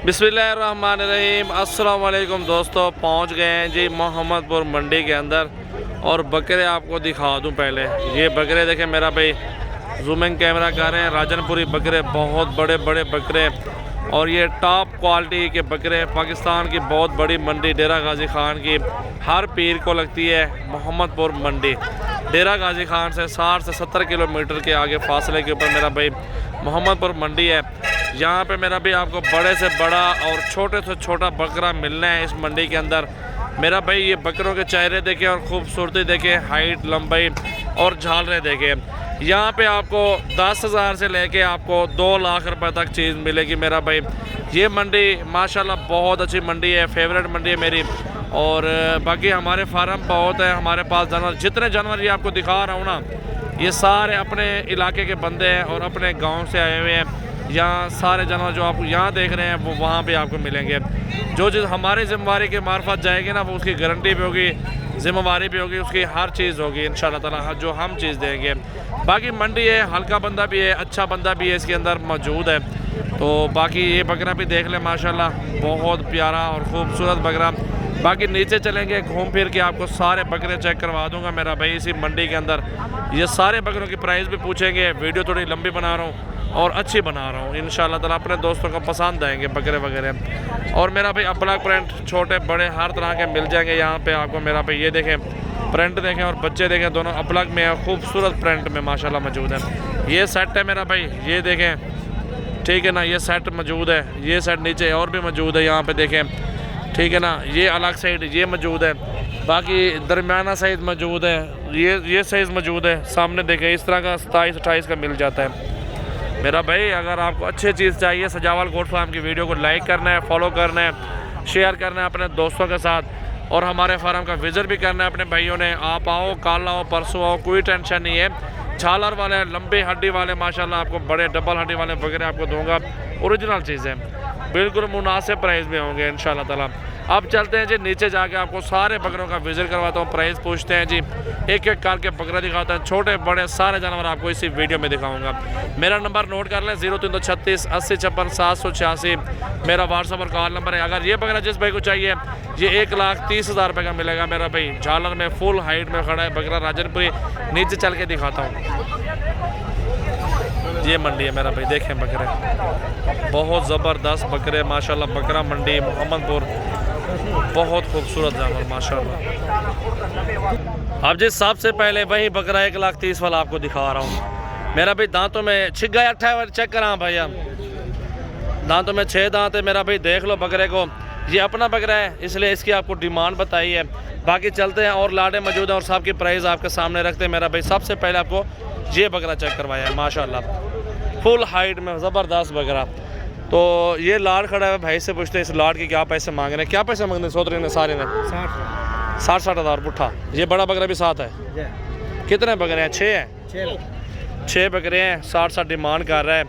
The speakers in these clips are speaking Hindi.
बिस्मिल्लाहिर्रहमानिर्रहीम। अस्सलाम वालेकुम दोस्तों, पहुंच गए हैं जी मोहम्मदपुर मंडी के अंदर और बकरे आपको दिखा दूं। पहले ये बकरे देखें, मेरा भाई जूमिंग कैमरा कर रहे हैं। राजनपुरी बकरे, बहुत बड़े बड़े बकरे और ये टॉप क्वालिटी के बकरे। पाकिस्तान की बहुत बड़ी मंडी डेरा गाजी खान की हर पीर को लगती है मोहम्मदपुर मंडी। डेरा गाजी खान से 60 से 70 किलोमीटर के आगे फासले के ऊपर मेरा भाई मोहम्मदपुर मंडी है। यहाँ पे मेरा भी आपको बड़े से बड़ा और छोटे से छोटा बकरा मिलना है इस मंडी के अंदर। मेरा भाई ये बकरों के चेहरे देखें और खूबसूरती देखें, हाइट, लंबाई और झालरें देखें। यहाँ पे आपको 10,000 से लेके आपको 2 लाख रुपए तक चीज़ मिलेगी मेरा भाई। ये मंडी माशाल्लाह बहुत अच्छी मंडी है, फेवरेट मंडी है मेरी। और बाकी हमारे फार्म बहुत है, हमारे पास जानवर, जितने जानवर ये आपको दिखा रहा हूँ ना, ये सारे अपने इलाके के बंदे हैं और अपने गाँव से आए हुए हैं। यहाँ सारे जानवर जो आप यहाँ देख रहे हैं वो वहाँ पे आपको मिलेंगे। जो चीज़ हमारी ज़िम्मेवारी के मार्फत जाएगी ना, वो उसकी गारंटी भी होगी, ज़िम्मेवारी भी होगी, उसकी हर चीज़ होगी इंशाल्लाह ताला, जो हम चीज़ देंगे। बाकी मंडी है, हल्का बंदा भी है, अच्छा बंदा भी है इसके अंदर मौजूद है। तो बाकी ये बकरा भी देख लें, माशाल्लाह बहुत प्यारा और ख़ूबसूरत बकरा। बाकी नीचे चलेंगे, घूम फिर के आपको सारे बकरे चेक करवा दूँगा मेरा भाई इसी मंडी के अंदर। ये सारे बकरों की प्राइस भी पूछेंगे। वीडियो थोड़ी लंबी बना रहा हूँ और अच्छी बना रहा हूँ, इंशाल्लाह ताला अपने दोस्तों को पसंद आएंगे बकरे वगैरह। और मेरा भाई ब्लैक प्रिंट छोटे बड़े हर तरह के मिल जाएंगे यहाँ पे आपको मेरा भाई। ये देखें प्रिंट देखें और बच्चे देखें, दोनों ब्लैक में है, खूबसूरत प्रिंट में माशाल्लाह मौजूद है। ये सेट है मेरा भाई, ये देखें, ठीक है ना, ये सेट मौजूद है। ये सेट नीचे और भी मौजूद है, यहाँ पर देखें, ठीक है ना। ये अलग साइड ये मौजूद है, बाकी दरमियाना साइज़ मौजूद है, ये साइज़ मौजूद है। सामने देखें, इस तरह का 27-28 का मिल जाता है मेरा भाई। अगर आपको अच्छी चीज़ चाहिए, सजावल गोट फार्म की वीडियो को लाइक करना है, फॉलो करना है, शेयर करना है अपने दोस्तों के साथ और हमारे फार्म का विज़िट भी करना है अपने भाइयों ने। आप आओ, कल आओ, परसों आओ, कोई टेंशन नहीं है। झालर वाले, लंबी हड्डी वाले माशाल्लाह आपको बड़े डबल हड्डी वाले वगैरह आपको दूंगा। ओरिजिनल चीज़ें बिल्कुल मुनासिब प्राइस में होंगे इंशाल्लाह ताला। अब चलते हैं जी नीचे जाके आपको सारे बकरों का विज़िट करवाता हूँ, प्राइस पूछते हैं जी, एक एक करके बकरा दिखाता है। छोटे बड़े सारे जानवर आपको इसी वीडियो में दिखाऊंगा। मेरा नंबर नोट कर लें, 0336 80 56 786 मेरा व्हाट्सअप और कॉल नंबर है। अगर ये बकरा जिस भाई को चाहिए, ये 1,30,000 रुपये का मिलेगा मेरा भाई। झालर में फुल हाइट में खड़ा है बकरा, राजनपुरी। नीचे चल के दिखाता हूँ, ये मंडी है मेरा भाई, देखें बकरे बहुत ज़बरदस्त बकरे माशाल्लाह। बकरा मंडी मोहम्मदपुर, बहुत खूबसूरत जानवर माशाल्लाह। अब जी सबसे पहले वही बकरा 1,30,000 वाला आपको दिखा रहा हूँ मेरा भाई। दांतों में छिग गया 28 चेक करा भाई, हम दांतों में 6 दांत है मेरा भाई, देख लो बकरे को। ये अपना बकरा है इसलिए इसकी आपको डिमांड बताई है। बाकी चलते हैं और लाडे मौजूद हैं और सबकी प्राइस आपके सामने रखते हैं मेरा भाई। सबसे पहले आपको ये बकरा चेक करवाया है माशाल्लाह, फुल हाइट में ज़बरदस्त बकरा। तो ये लाड खड़ा है, भाई से पूछते हैं इस लाड के क्या पैसे मांग रहे हैं, क्या पैसे मांग रहे हैं सोतरे ने सारे ने? 60 हज़ार पुट्ठा। ये बड़ा बकरा भी साथ है। कितने बकरे हैं? 6 हैं, 6 बकरे हैं। 60 डिमांड कर रहा है।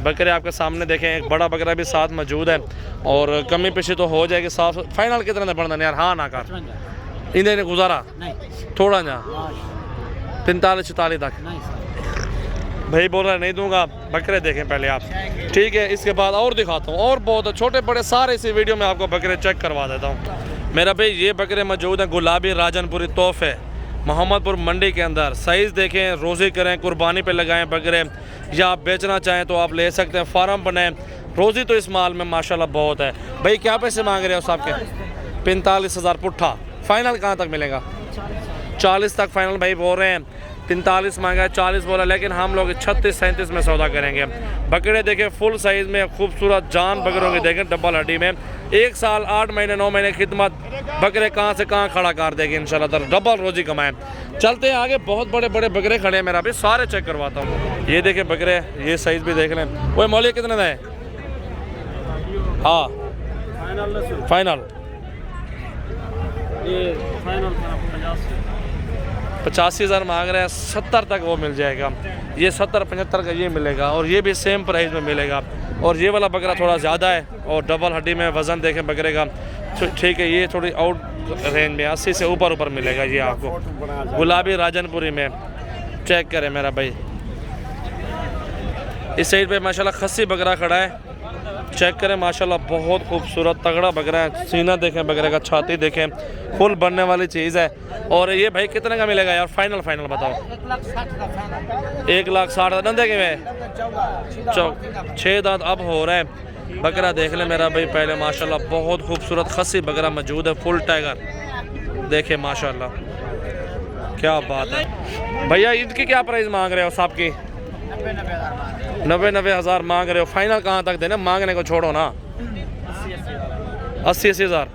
बकरे आपके सामने देखें, एक बड़ा बकरा भी साथ मौजूद है और कमी पेशी तो हो जाएगी साफ। फाइनल कितने ने पड़ना यार? हाँ ना कर इन्हें ने गुजारा थोड़ा ना 45-46 तक भाई बोल रहा है, नहीं दूंगा। बकरे देखें पहले आप, ठीक है, इसके बाद और दिखाता हूँ। और बहुत छोटे बड़े सारे इसी वीडियो में आपको बकरे चेक करवा देता हूँ मेरा भाई। ये बकरे मौजूद हैं गुलाबी राजनपुरी तोहफे मोहम्मदपुर मंडी के अंदर। साइज़ देखें, रोज़ी करें, कुर्बानी पे लगाएं बकरे, या आप बेचना चाहें तो आप ले सकते हैं, फार्म बनाएं। रोज़ी तो इस माल में माशाल्लाह बहुत है भाई। क्या पैसे मांग रहे हो साहब के? 45,000 पुट्ठा। फाइनल कहाँ तक मिलेगा? 40 तक फाइनल भाई बोल रहे हैं। 45 मांगा है, 40 बोला, लेकिन हम लोग 36-37 में सौदा करेंगे। बकरे देखें फुल साइज़ में, खूबसूरत जान बकरों की देखें, डबल हड्डी में। 1 साल 8 महीने 9 महीने खिदमत, बकरे कहाँ से कहाँ खड़ा कर देगी इंशाल्लाह ताला, डबल रोजी कमाएं। चलते हैं आगे, बहुत बड़े बड़े बकरे खड़े हैं मेरा भी, सारे चेक करवाता हूँ। ये देखें बकरे, ये साइज़ भी देख लें। वो मौली कितने का है? हाँ फाइनल 85,000 मांग रहे हैं। 70 तक वो मिल जाएगा। ये 70-75 का ये मिलेगा और ये भी सेम प्राइस में मिलेगा। और ये वाला बकरा थोड़ा ज़्यादा है और डबल हड्डी में, वज़न देखें बकरे का, ठीक है। ये थोड़ी आउट रेंज में 80 से ऊपर मिलेगा ये आपको, गुलाबी राजनपुरी में। चेक करें मेरा भाई, इस साइड पे माशाल्लाह खस्सी बकरा खड़ा है, चेक करें माशाल्लाह, बहुत खूबसूरत तगड़ा बकरा है। सीना देखें बकरे का, छाती देखें, फुल बनने वाली चीज़ है। और ये भाई कितने का मिलेगा यार? फाइनल फाइनल बताओ। 1,60,000 दंदे के में 6 दांत अब हो रहे हैं। बकरा देख ले मेरा भाई पहले माशाल्लाह, बहुत खूबसूरत खस्सी बकरा मौजूद है, फुल टाइगर देखे माशाल्लाह, क्या बात है। भैया इनकी क्या प्राइस मांग रहे हो? साहब की 90 हज़ार मांग रहे हो। फाइनल कहाँ तक देना? मांगने को छोड़ो ना, 80 हज़ार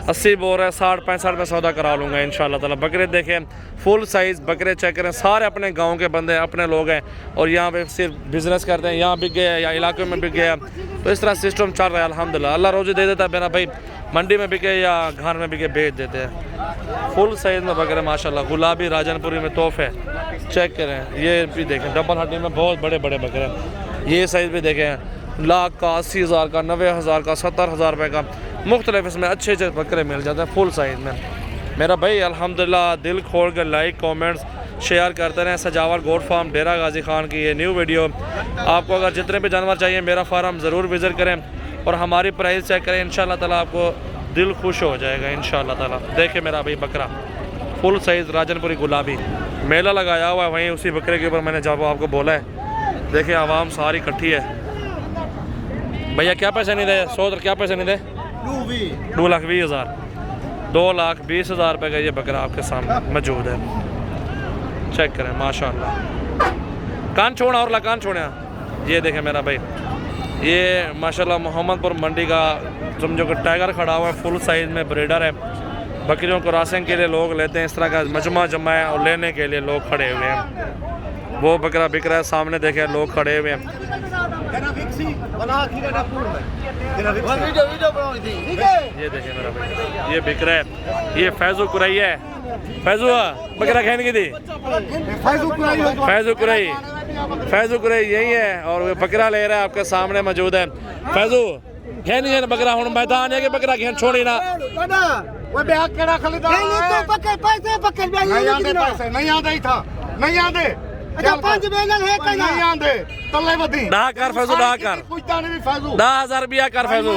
80 बोल रहे हैं, 60-65 में सौदा करा लूँगा इंशाल्लाह ताला। बकरे देखें फुल साइज़ बकरे चेक करें, सारे अपने गांव के बंदे, अपने लोग हैं और यहाँ पे सिर्फ बिज़नेस करते हैं। यहाँ बिक गया या इलाके में बिक गया, तो इस तरह सिस्टम चल रहा है अल्हम्दुलिल्लाह। अल्लाह रोज़ी दे देता है मेरा भाई, मंडी में बिके या घर में बिके बेच देते हैं। फुल साइज़ में बकरे माशाल्लाह, गुलाबी राजनपुरी में तोहफे चेक करें। ये भी देखें डबल हड्डी में बहुत बड़े बड़े बकरे। ये साइज़ भी देखें, लाख का, 80 हज़ार का, 90 हज़ार का, 70 हज़ार रुपये का, मुख्तलिफ इसमें अच्छे अच्छे बकरे मिल जाते हैं फुल साइज़ में। मेरा भाई अल्हम्दुलिल्लाह दिल खोल कर लाइक कमेंट्स शेयर करते रहें। सजावर गोट फार्म डेरा गाजी खान की ये न्यू वीडियो। आपको अगर जितने भी जानवर चाहिए मेरा फार्म ज़रूर विज़िट करें और हमारी प्राइस चेक करें, इंशाल्लाह ताला आपको दिल खुश हो जाएगा इंशाल्लाह ताला। देखे मेरा भाई बकरा फुल साइज़ राजनपुरी गुलाबी, मेला लगाया हुआ है वहीं उसी बकरे के ऊपर, मैंने जब आपको बोला है। देखिए आवाम सारी इकट्ठी है। भैया क्या पैसे नहीं दे? 100 क्या पैसे नहीं दे? 2,20,000 2,20,000 रुपये का ये बकरा आपके सामने मौजूद है। चेक करें माशाल्लाह। कान छोड़ा और लकान छोड़ा। ये देखें मेरा भाई, ये माशाल्लाह मोहम्मदपुर मंडी का समझो कि टाइगर खड़ा हुआ है, फुल साइज़ में ब्रीडर है। बकरियों को रासिंग के लिए लोग लेते हैं, इस तरह का मजमा जमा है और लेने के लिए लोग खड़े हुए हैं। वो बकरा बिक रहा है सामने, देखें लोग खड़े हुए हैं। ये देखें मेरा भाई, ये बिक रहा है। ये फैजू कुरई है। फैजू बकरा खेन की थी, फैजू कुरई यही है और वो बकरा ले रहा है आपके सामने मौजूद है। फैजू खेनी है बकरा, हूँ मैदान है कि बकरा खेन छोड़ी ना। डा कर फैजू, डा कर 10,000 रुपया कर फैजू।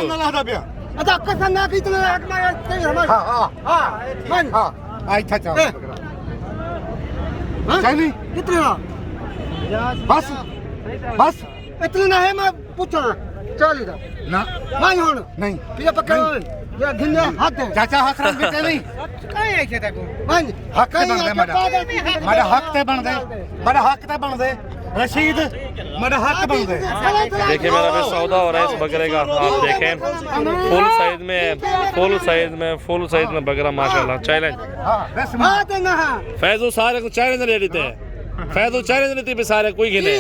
बस बस इतना है, मैं पूछा चल ना नहीं चाचा हक रख देते नहीं हक मेरा हक ते बन दे, मेरा हक ते बन दे रशीद, मेरा हक बन दे। देखिए मेरा भी सौदा हो रहा है इस बकरे का, आप देखें फुल साइज में, फुल साइज में बकरा माशाल्लाह। चैलेंज फैजू सारे को चैलेंज ले लेते हैं, फैजू चैलेंज लेती है सारे कोई गिने।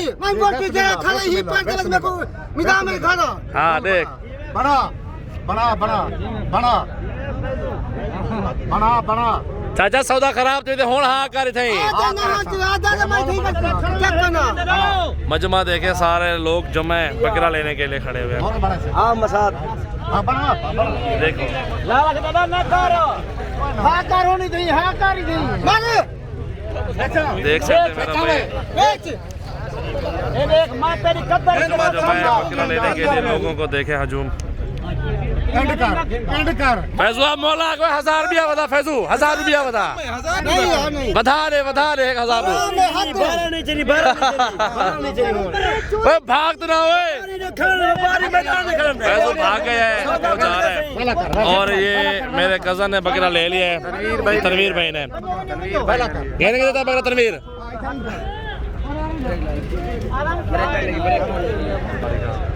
हाँ देख बड़ा बड़ा बड़ा बड़ा बड़ा बड़ा चाचा सौदा खराब थे हों हाँ कर थे। मजमा देखे सारे लोग जमे बकरा लेने के लिए खड़े हुए हैं। देखो देख सकते मेरा भाई बकरा लेने के लिए लोगों को देखे हजूम। फैजू आप मौला 1,000 रुपया बता, फैजू 1,000 रुपया बता, बता दे 1,000। भाग तो ना हो, फैजू भाग गया है जा रहा है। और ये मेरे कजन ने बकरा ले लिया है, तनवीर भाई ने। कहने के देता बकरा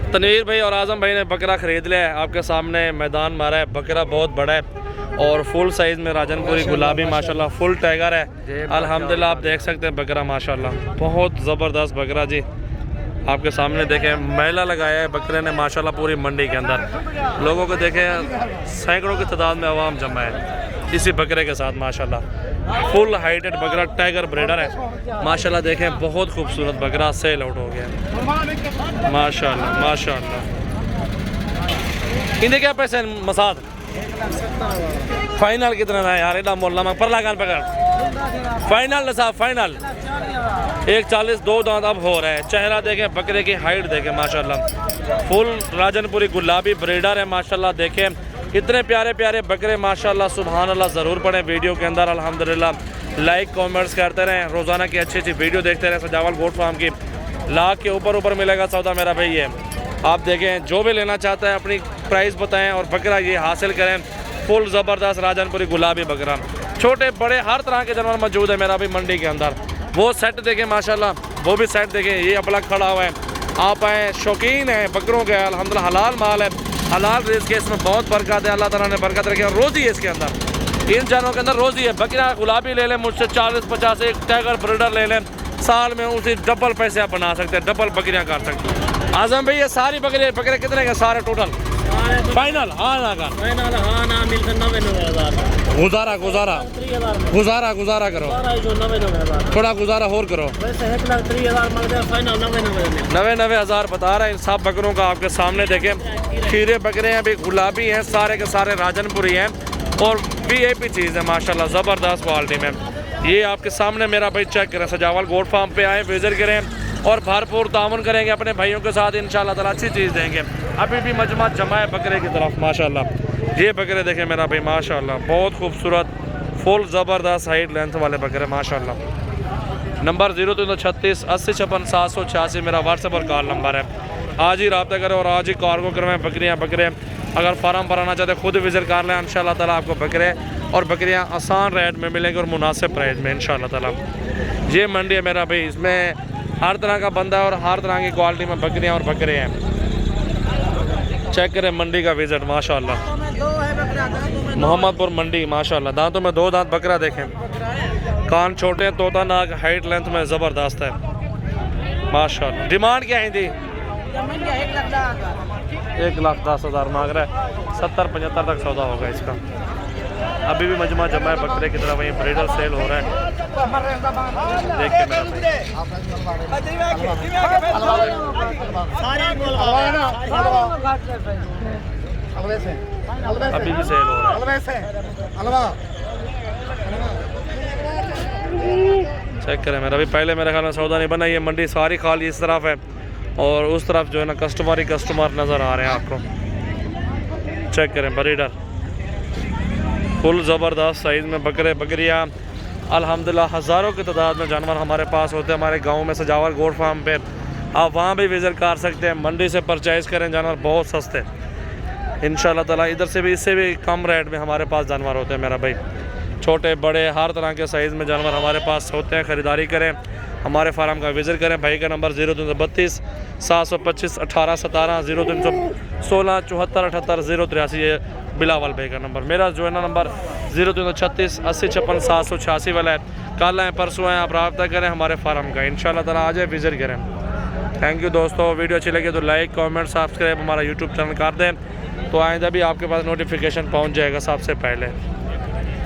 तनवीर भाई और आजम भाई ने बकरा खरीद लिया है, आपके सामने मैदान मारा है। बकरा बहुत बड़ा है और फुल साइज़ में राजनपुरी गुलाबी माशाल्लाह, फुल टाइगर है अल्हम्दुलिल्लाह। आप देख सकते हैं बकरा माशाल्लाह बहुत ज़बरदस्त बकरा जी, आपके सामने देखें मेला लगाया है बकरे ने माशाल्लाह पूरी मंडी के अंदर। लोगों को देखें सैकड़ों की तादाद में आवाम जमा है इसी बकरे के साथ माशाल्लाह। फुल हाइटेड बकरा टाइगर ब्रीडर है माशाल्लाह। देखें बहुत खूबसूरत बकरा सेल आउट हो गया माशाल्लाह माशाल्लाह। इन्हें क्या पैसे मसाद फाइनल कितना है यार? इतना मोल नमक पर लगान पकड़ फाइनल साहब, फाइनल 1,40 2 दांत अब हो रहा है। चेहरा देखें बकरे की हाइट देखें माशाल्लाह, फुल राजनपुरी गुलाबी ब्रीडर है माशाल्लाह। देखें इतने प्यारे प्यारे बकरे माशाल्लाह, सुभान अल्लाह। ज़रूर पढ़ें वीडियो के अंदर अल्हम्दुलिल्लाह। लाइक कमेंट्स करते रहें, रोज़ाना की अच्छी अच्छी वीडियो देखते रहें। सजावल गोट फार्म की लाख के ऊपर मिलेगा सौदा मेरा भाई। ये आप देखें, जो भी लेना चाहता है अपनी प्राइस बताएं और बकरा ये हासिल करें। फुल ज़बरदस्त राजनपुरी गुलाबी बकरा, छोटे बड़े हर तरह के जानवर मौजूद है मेरा भाई मंडी के अंदर। वो सेट देखें माशाल्लाह, वो भी सेट देखें। ये अपना खड़ा हुआ है, आप आए, शौकीन है बकरों के, अल्हम्दुलिल्लाह हलाल माल है, हलाल रिज़्क़ है, इसमें बहुत बरकत है। अल्लाह ताला ने बरकत रखी है। रोज़ी है इसके अंदर, इन जानवरों के अंदर रोज़ी है। बकरा गुलाबी ले लें मुझसे 40-50, एक टाइगर ब्रीडर ले लें, साल में उसी डबल पैसे आप बना सकते हैं, डबल बकरियाँ काट सकते हैं। आजम भाई ये सारी बकरे कितने के सारे टोटल फाइनल? हाँ ना का गुजारा गुजारा गुजारा गुजारा करो, थोड़ा गुजारा और करो। 90,000 बता रहा है इन सब बकरों का। आपके सामने देखें, खीरे बकरे हैं, अभी गुलाबी हैं, सारे के सारे राजनपुरी हैं और VIP चीज़ है माशाल्लाह, ज़बरदस्त क्वालिटी में। ये आपके सामने मेरा भाई चेक करें। सजावल गोट फार्म पे आए, विजिट करें और भरपूर तामुन करेंगे अपने भाइयों के साथ, इंशाल्लाह ताला अच्छी चीज़ देंगे। अभी भी मजमा जमा है बकरे की तरफ माशाल्लाह। ये बकरे देखें मेरा भाई माशाल्लाह, बहुत खूबसूरत फुल ज़बरदस्त हाइट लेंथ वाले बकरे माशाल्लाह। नंबर 0336 80 56 786 मेरा व्हाट्सएप और कॉल नंबर है। आज ही रब्ता करें और आज ही कार्गो करवाएं बकरियाँ। बकरे अगर फार्म पर आना चाहते हैं खुद विजिट कर लें, इंशाल्लाह ताला आपको बकरे और बकरियाँ आसान रेट में मिलेंगे और मुनासिब प्राइस में इंशाल्लाह ताला। ये मंडी है मेरा भाई, इसमें हर तरह का बंदा और हर तरह की क्वालिटी में बकरियाँ और बकरे हैं। चेक करें मंडी का विजिट माशाल्लाह। मोहम्मदपुर मंडी माशाल्लाह। दांतों में 2 दांत बकरा देखें, कान छोटे, तोता नाक, हाइट लेंथ में ज़बरदस्त है माशाल्लाह। डिमांड क्या है थी? 1,10,000 मांग रहा है, 70-75 तक सौदा होगा इसका। अभी भी मजमा जमा है बकरे की तरह, वहीं ब्रीडर सेल हो रहा है। देखिए अभी भी सेल हो रहा है। चेक करें मेरा भी, पहले मेरे ख्याल में सौदा नहीं बना। ये मंडी सारी खाली इस तरफ है और उस तरफ जो है ना कस्टमर ही कस्टमर नज़र आ रहे हैं आपको। चेक करें ब्रीडर, फुल ज़बरदस्त साइज़ में बकरे बकरियाँ अल्हम्दुलिल्लाह। हज़ारों की तादाद में जानवर हमारे पास होते हैं हमारे गांव में सजावल गोट फार्म पे। आप वहां भी विज़िट कर सकते हैं, मंडी से परचेज़ करें, जानवर बहुत सस्ते इंशाल्लाह ताला। इधर से भी इससे भी कम रेट में हमारे पास जानवर होते हैं मेरा भाई, छोटे बड़े हर तरह के साइज़ में जानवर हमारे पास होते हैं। ख़रीदारी करें, हमारे फार्म का विज़िट करें। भाई का नंबर 0332 725 18 17, 0316 74 78 083, ये बिलावल भाई का नंबर। मेरा जो है ना नंबर 0336 80 56 786 वाला है। कल आए परसों आए, आप रब्ता करें हमारे फार्म का, इंशाल्लाह ताला आ जाए विज़िट करें। थैंक यू दोस्तों, वीडियो अच्छी लगे तो लाइक कमेंट सब्सक्राइब हमारा यूट्यूब चैनल कर दें, तो आइंदा भी आपके पास नोटिफिकेशन पहुंच जाएगा सबसे पहले।